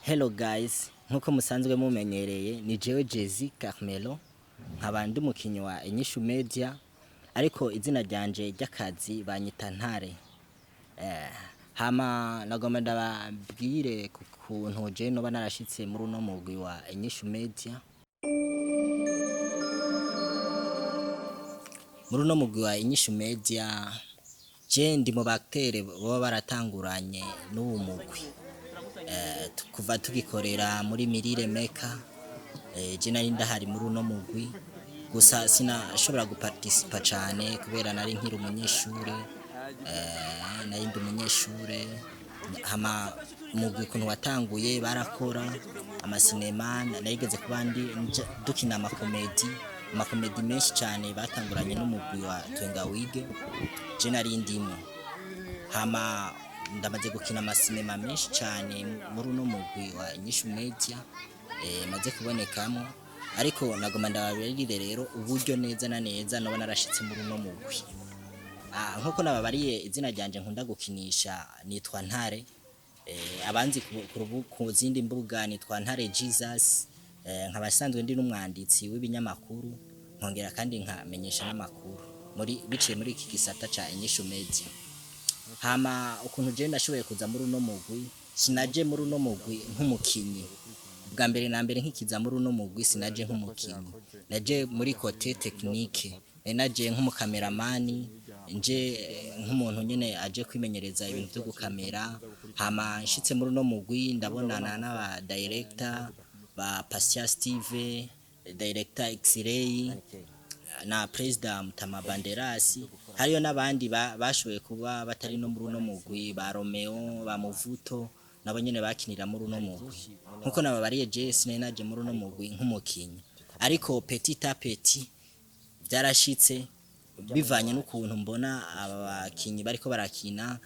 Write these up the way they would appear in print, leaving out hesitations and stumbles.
Hello guys, nkuko musanzwe mumenyereye ni jewe Jezi Carmelo nkaba ndi umukinyi wa Inyishu Media ariko izina ryanje ry'akazi banyita Ntare. Hama nagomba ndababwire ku kuntu je noba narashitse muri uno mugwi wa Inyishu Media. Muri uno mugwi wa Inyishu Media je ndi mu baktere baba baratanguranye n'uwo mugwi. Kuva tugikorera muri mirire meka je nari ndahari muri uno mugwi gusa sinashobora guparticipa cyane kubera nari nkiri umunyeshure nari ndi umunyeshure hama umugwi kuntu watanguye barakora amasinema narigeze kubandi dukina amakomedi menshi cyane batanguranye n'umugwi wa Twenga Wige je nari ndimo hama ndamaze gukina amasinema menshi cyane muri uno mugwi wa Inyishu Media maze kubonekamo ariko nagoma ndababirire rero uburyo neza na neza no narashitse muri uno mugwi nkuko nababariye izina ryanje nkunda gukinisha nitwa Ntare abanzi ku zindi mbuga nitwa Ntare Jesus nkabasanzwe ndi n'umwanditsi w'ibinyamakuru nkongera kandi nkamenyesha n'amakuru biciye muri iki gisata ca Inyishu Media. Hama ukuntu je ndashoboye kuza muri uno mugwi sinaje muri uno mugwi nk'umukinyi bwa mbere na mbere nkikiza muri uno mugwi sinaje nk'umukinyi naje muri côté technique naje nk'umukameramani nje nk'umuntu nyene aje kwimenyereza ibintu byo gukamera hama nshitse muri uno mugwi ndabonana n'aba director ba Pascal Steve director X-ray na president Mutama Banderasi hariyo nabandi bashoboye kuba batari no muri uno mugwi ba Romeo ba Muvuto nabo nyene bakinira muri uno mugwi nkuko nababariye je sinenaje muri uno mugwi nk'umukinyi ariko petit à petit byarashitse bivanye n'ukuntu mbona abakinyi bariko barakina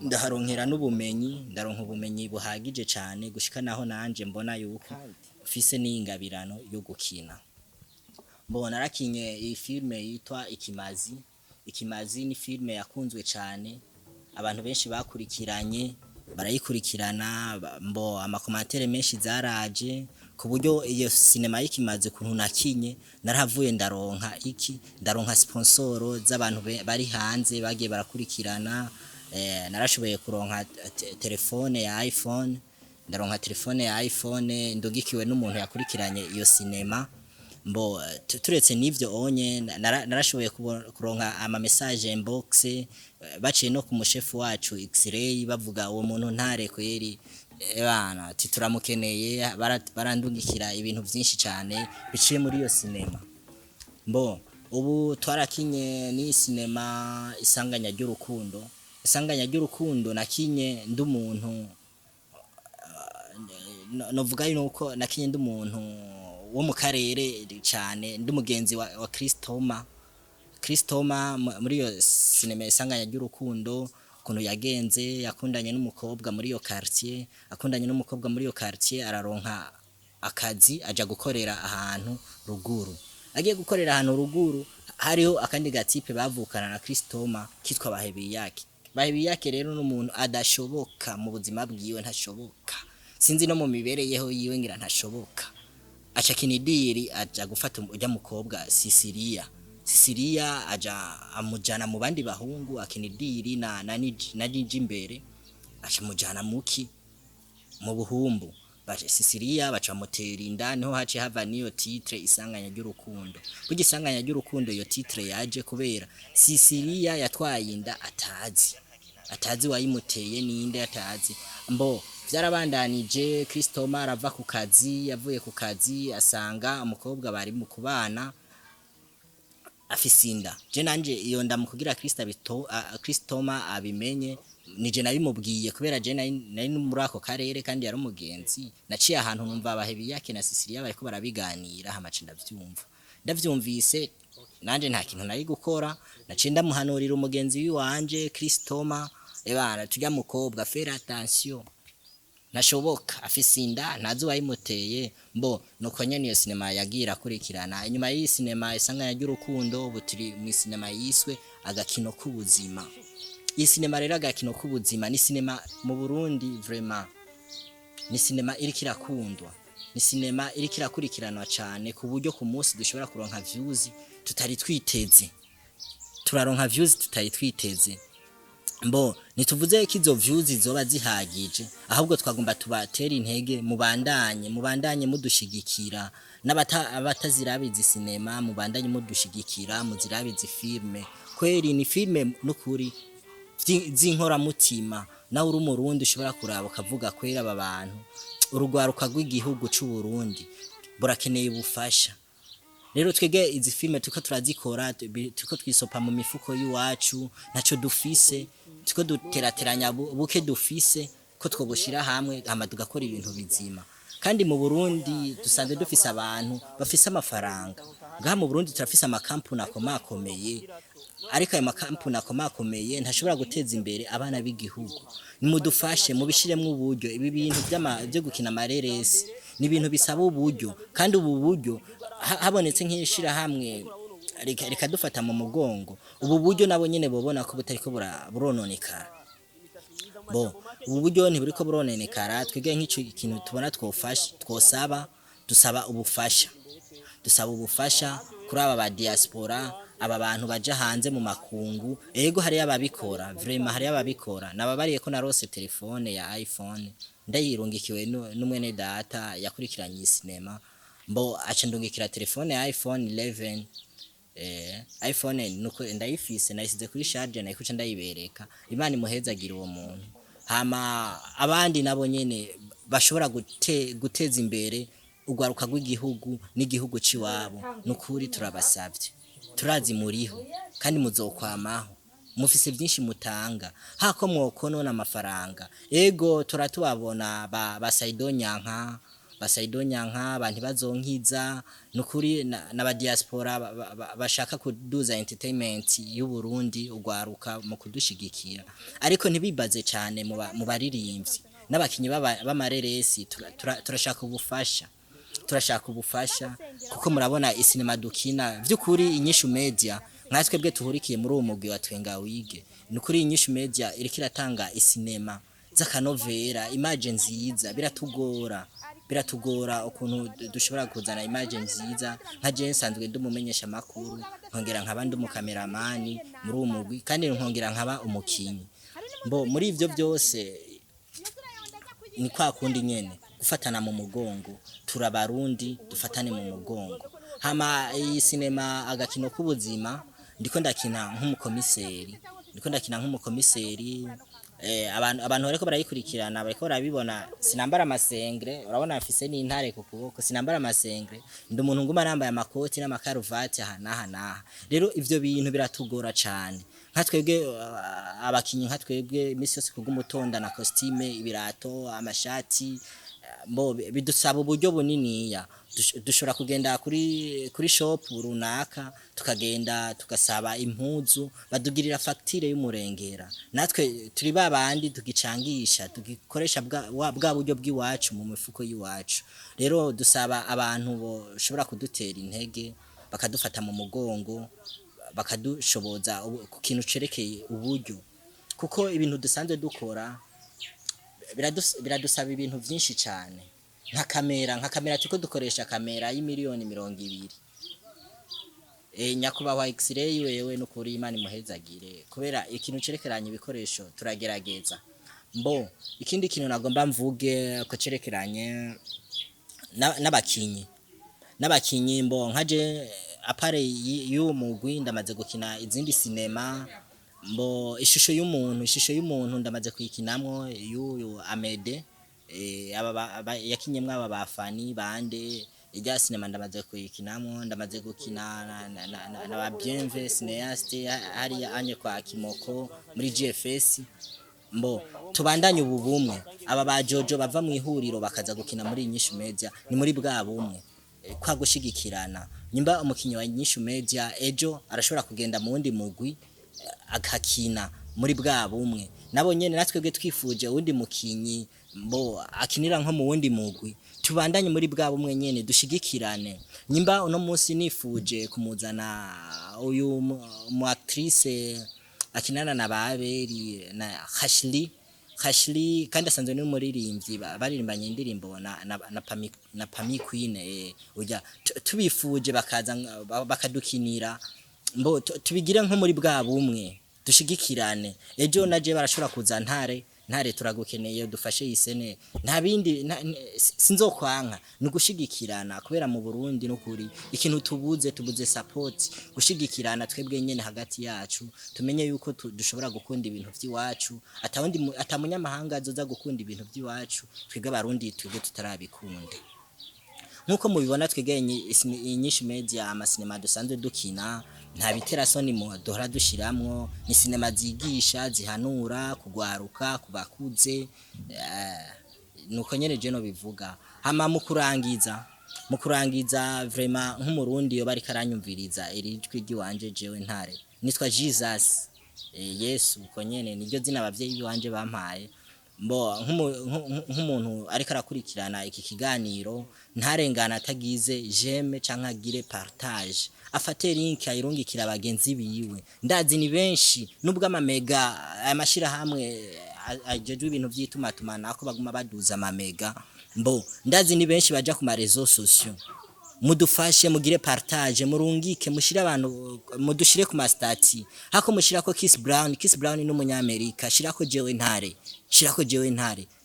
ndaharonkera n'ubumenyi ndaronka ubumenyi buhagije cyane gushika naho nanje mbona yuko ufise n'ingabirano yo gukina. Mbona narakinye iyi filme yitwa Ikimazi ni filme yakunzwe cyane abantu benshi bakurikiranye barayikurikirana amakomantere menshi zaraje ku buryo iyo sinema y'Ikimazi kuntu nakinye narahavuye ndaronka sponsoro z'abantu bari hanze bagiye barakurikirana narashoboye kuronka telefone ya iPhone ndaronka telefone ya iPhone ndogikiwe n'umuntu yakurikiranye iyo sinema turetse n'ivyo onye narashoboye kuronka ama message inbox baciye no ku mushefu wacu X-ray bavuga uwo muntu Ntare kweri bana tituramukeneye barandungikira ibintu byinshi cyane biciye muri iyo sinema. Ubu twarakinye ni sinema isanganya ry'urukundo nakinye ndumuntu novuga yuko nakinye ndumuntu wo mu karere cyane ndi mugenzi wa Kristoma muri iyo sinema isanganya ry'urukundo kuntu yagenze yakundanye n'umukobwa muri iyo quartier araronka akazi aja gukorera ahantu ruguru agiye gukorera ahantu ruguru hariho akandi gatipe bavukana na Kristoma kitwa Bahebiyake rero n'umuntu adashoboka mu buzima bwiwe ntashoboka sinzi no mu mibereyeho yiwe ngira ntashoboka acha kinidiri aja gufata ujya mukobwa Sisilia aja amujana mu bandi bahungu akinidiri na niji imbere acha mujana mu buhumbu baje Sisilia baca mutera inda niho hace hava niyo titre isanganya ry'urukundo bugisanganya ry'urukundo iyo titre yaje kubera Sisilia yatwaye inda atazi wayimuteye ninde atazi byarabandanije Kristoma arava ku kazi yavuye ku kazi asanga umukobwa bari mu kubana afisinda je nanje iyo ndamukugira Kristoma abimenye nije nabimubwiye kubera je nari muri ako karere kandi yari umugenzi naciye ahantu numva Bahebiyake na Sisilia bariko barabiganira hamace ndavyumvise nanje nta kintu nari gukora naciye ndamuhanurira umugenzi wiwanje Kristoma bana tujya mukobwa faire attention nashoboka afisinda ntazi wayimuteye nuko nyene iyo sinema yagira kurikirana inyuma y'iyi sinema isanganya ry'urukundo butiri mu sinema yiswe agakino k'ubuzima. Iyi sinema rero agakino k'ubuzima ni sinema mu Burundi vraiment ni sinema iriko irakundwa, ni sinema iriko irakurikiranwa cyane ku buryo ku munsi dushobora kuronka views tutari twiteze, turaronka views tutari twiteze. Mbo nituvuze ko izo views zoba zihagije, ahubwo twagomba tubatera intege, mubandanye mudushigikira, n'abatazirabizi sinema mubandanye mudushigikira, muzirabizi filme. Kweri ni filme nukuri zinkora mutima, nawe uri umurundi ushobora kuraba ukavuga kwera aba bantu urugwaruka rw'igihugu c'u Burundi burakeneye ubufasha. Rero twege izi filme tuko turazikora, tuko twisopa mu mifuko y'uwacu, naco dufise, tuko duterateranya buke dufise ko twobushira hamwe hama tugakora ibintu bizima. Kandi mu Burundi dusanzwe dufise abantu bafise amafaranga. Ngaha mu Burundi turafise amakampuni akomakomeye, ariko ayo makampuni akomakomeye ntashobora guteza imbere abana b'igihugu. Nimudufashe mubishiremwe uburyo, ibi bintu byo gukina amareresi ni ibintu bisaba uburyo, kandi ubu buryo habonetse nk'ishira hamwe reka dufata mu mugongo, ubu buryo nabo nyene bobona ko butariko burononekara. Ubu buryo ntiburiko burononekara, twege nk'ico ikintu tubona dusaba ubufasha kuri aba ba diaspora, aba bantu baja hanze mu makungu. Ego hari ababikora, vraiment hari ababikora. Nababariye ko narose telefone ya iPhone ndayirungikiwe n'umwene data yakurikiranye sinema, mbo aca ndungikira telefone ya iPhone 11. iPhone nuko ndayifise, nayisize kuri charge, nayikuca ndayibereka. Imana imuhezagira uwo muntu. Hama abandi nabo nyene bashobora guteza imbere ugwaruka rw'igihugu n'igihugu ciwabo, nukuri turabasavye, turazi muriho kandi muzokwamaho, mufise byinshi mutanga, hako mwokonona amafaranga. Ego turatubabona basayidonyanka abantu bazonkiza, nukuri n'aba diaspora bashaka kuduza entertainment y'u Burundi ugwaruka mu kudushigikira, ariko ntibibaze cyane mu baririmbyi n'abakinyi b'amareresi. Turashaka ubufasha kuko murabona isinema dukina vy'ukuri. Inyishu Media nkatwebwe tuhurikiye muri uwo mugwi wa Twenga Wige, nukuri Inyishu Media iriko iratanga isinema z'akanovera, image nziza. Biratugora ukuntu dushobora kuzana image nziza. Nka je nsanzwe ndumumenyesha makuru, nkongera nkaba ndumukameramani muri uwo mugwi, kandi nkongera nkaba umukinyi. Mbo muri ivyo byose ni kwa kundi nyene gufatana mu mugongo, turabarundi dufatane mu mugongo. Hama iyi sinema agakino k'ubuzima ndiko ndakina nk'umukomiseri. Abantu bariko barayikurikirana bariko barabibona, sinambara amasengre, urabona afise n'intare ku kuboko, sinambara amasengre, ndi umuntu nguma nambaye amakoti n'amakaruvati aha. Rero ivyo bintu biratugora cyane, nka twebwe abakinyi, nka twebwe imisi yose kugumutonda na costume, ibirato, amashati. Mbo bidusaba uburyo buniniya, dushobora kugenda kuri shop runaka, tukagenda tugasaba impuzu, badugirira facture y'umurengera. Natwe turi babandi tugicangisha, tugikoresha bwa buryo bw'iwacu mu mifuko y'iwacu. Rero dusaba abantu boshobora kudutera intege, bakadufata mu mugongo, bakadushoboza ku kintu cerekeye uburyo, kuko ibintu dusanzwe dukora biradusaba ibintu byinshi cyane. Nka kamera tuko dukoresha kamera y'imiliyoni 200. Nyakubahwa X-ray wewe nukuri Imana imuhezagire, kubera ikintu cerekeranye ibikoresho turagerageza. Mbo ikindi kintu nagomba mvuge ko cerekeranye n'abakinyi. Mbo nkaje apare y'umugwi ndamaze gukina izindi sinema. Mbo ishusho y'umuntu ndamaze kuyikinamwo y'uyu Amede, yakinyemwe aba bafani bande. Ijya sinema ndamaze kuyikinamwo, ndamaze gukina na ba Bienve cinéaste hari anye kwa Kimoko muri GFS. Mbo tubandanye ubu bumwe, aba ba Jojo bava mu ihuriro bakaza gukina muri Inyishu Media, ni muri bwa bumwe kwa gushigikirana. Nimba umukinyi wa Inyishu Media ejo arashobora kugenda mu wundi mugwi akakina muri bwa bumwe, nabo nyene natwebwe twifuje uwundi mukinyi mbo akinira nko mu wundi mugwi, tubandanye muri bwa bumwe nyene dushigikirane. Nimba uno munsi nifuje kumuzana uyu mu actrice akinana na Baberi na Hashli, Kashli kandi asanzwe n'umuririmbyi baririmbanye indirimbo na Pami Queen ujya tubifuje bakaza bakadukinira mbo tubigire nko muri bwa bumwe dushigikirane ejo naje barashobora kuza Ntare turagukeneye dufashe yisene nta bindi sinzokwanka nugushigikirana kubera mu Burundi no kuri ikintu tubuze support gushigikirana twebwe nyene hagati yacu tumenye yuko dushobora gukunda ibintu vy'iwacu atamunyamahanga azoza gukunda ibintu vy'iwacu twebwe abarundi twebwe tutarabikunda nkuko mubibona twegenye Inyishu Media amasinema dusanzwe dukina nta biterasoni mu dohora dushiramwo ni sinema zigisha zihanura kugwaruka kubakuze nuko nyene je no bivuga hama mu kurangiza vraiment nk'umurundi yo bari karanyumviriza irijwi giwanje jewe Ntare nitwa Jesus Yesu uko nyene niryo zina abavyeyi biwanje bampaye mbo nk'umuntu ariko arakurikirana iki kiganiro ntarengana atagize j'aime canke agire partage afate link ayirungikira abagenzi biwe ndazi ni benshi nubwo amamega amashira hamwe ajeje ibintu vyitumatuma nako baguma baduza amamega mbo ndazi ni benshi baja ku ma réseaux sociaux mudufashe mugire partage murungike mushire abantu mudushire ku ma stati hako mushirako Kiss Brown n'umunyamerika shirako jewe Ntare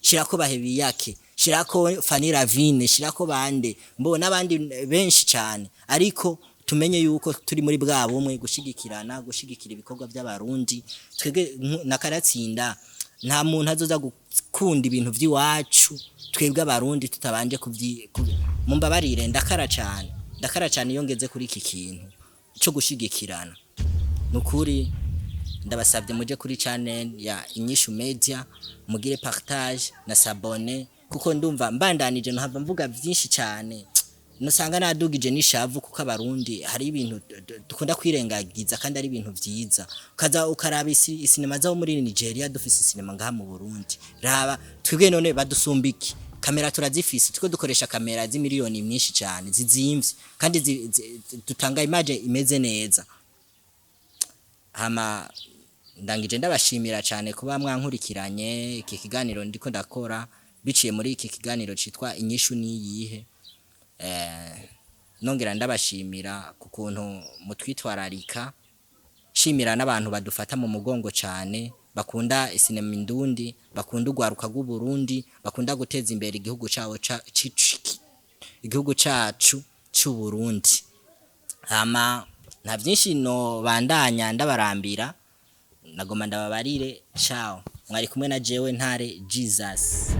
shirako bahebi yake shirako Fanny Ravine shirako bande mbo nabandi benshi cyane ariko tumenye yuko turi muri bwa bumwe gushigikirana gushigikira ibikorwa by'abarundi twege nakaratsinda nta muntu azoza gukunda ibintu by'iwacu twebwe abarundi tutabanje mumbabarire ndakara cyane yongeze kuri iki kintu cyo gushigikirana nukuri ndabasabye muje kuri channel ya Inyishu Media mugire partage na s'abonner kuko ndumva mbandanije no hava mvuga byinshi cyane nusanga nadugije nishavu kuko abarundi hari ibintu dukunda kwirengagiza kandi ari ibintu vyiza ukaza ukaraba isinema zaho muri Nigeria dufise isinema ngaha mu Burundi raba twebwe none badusumbiki kamera turazifise tuko dukoresha kamera z'imiliyoni myinshi cyane zizimvye kandi dutanga image imeze neza hama ndangije ndabashimira cyane kuba mwankurikiranye iki kiganiro ndiko ndakora biciye muri iki kiganiro citwa Inyishu niyihe nongera ndabashimira kukuntu mutwitwararika shimira n'abantu badufata mu mugongo cyane bakunda isinema indundi bakunda ugwaruka rw'u Burundi bakunda guteza imbere igihugu cacu cy'u Burundi hama nta byinshi no bandanya ndabarambira nagoma ndababarire ciao mwari kumwe na jewe Ntare Jesus